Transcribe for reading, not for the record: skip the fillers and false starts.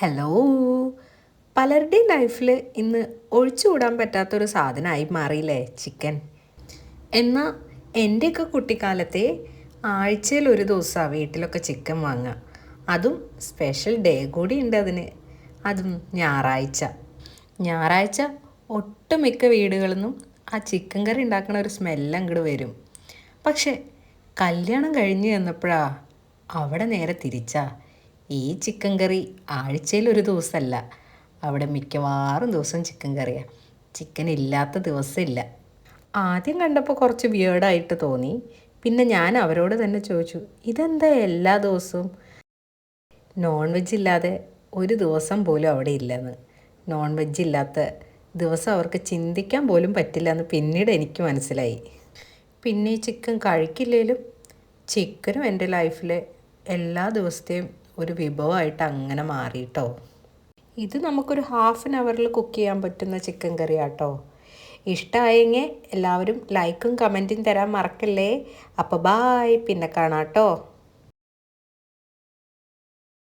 Hello. പലരുടെയും ലൈഫിൽ ഇന്ന് ഒഴിച്ചുകൂടാൻ പറ്റാത്തൊരു സാധനമായി മാറിയില്ലേ ചിക്കൻ. എന്നാൽ എൻ്റെയൊക്കെ കുട്ടിക്കാലത്തെ ആഴ്ചയിൽ ഒരു ദിവസമാണ് വീട്ടിലൊക്കെ ചിക്കൻ വാങ്ങുക. അതും സ്പെഷ്യൽ ഡേ കൂടി ഉണ്ട് അതിന്. അതും ഞായറാഴ്ച. ഞായറാഴ്ച ഒട്ടുമിക്ക വീടുകളിൽ നിന്നും ആ ചിക്കൻ കറി ഉണ്ടാക്കുന്ന ഒരു സ്മെല്ല് അങ്ങോട്ട് വരും. പക്ഷെ കല്യാണം കഴിഞ്ഞ് ചെന്നപ്പോഴാണ് അവിടെ നേരെ തിരിച്ചാ. ഈ ചിക്കൻ കറി ആഴ്ചയിൽ ഒരു ദിവസമല്ല, അവിടെ മിക്കവാറും ദിവസം ചിക്കൻ കറിയാണ്. ചിക്കൻ ഇല്ലാത്ത ദിവസമില്ല. ആദ്യം കണ്ടപ്പോൾ കുറച്ച് വിയേർഡായിട്ട് തോന്നി. പിന്നെ ഞാൻ അവരോട് തന്നെ ചോദിച്ചു, ഇതെന്താ എല്ലാ ദിവസവും നോൺ വെജ് ഇല്ലാതെ ഒരു ദിവസം പോലും അവിടെ ഇല്ലെന്ന്. നോൺ വെജ് ഇല്ലാത്ത ദിവസം അവർക്ക് ചിന്തിക്കാൻ പോലും പറ്റില്ല എന്ന് പിന്നീട് എനിക്ക് മനസ്സിലായി. പിന്നെ ഈ ചിക്കൻ കഴിക്കില്ലേലും ചിക്കനും എൻ്റെ ലൈഫിലെ എല്ലാ ദിവസത്തെയും ഒരു വിഭവമായിട്ട് അങ്ങനെ മാറിയിട്ടോ. ഇത് നമുക്കൊരു ഹാഫ് ആൻ അവറിൽ കുക്ക് ചെയ്യാൻ പറ്റുന്ന ചിക്കൻ കറി ആട്ടോ. ഇഷ്ടമായെങ്കിൽ എല്ലാവരും ലൈക്കും കമൻറ്റും തരാൻ മറക്കല്ലേ. അപ്പോൾ ബായ്, പിന്നെ കാണാം കേട്ടോ.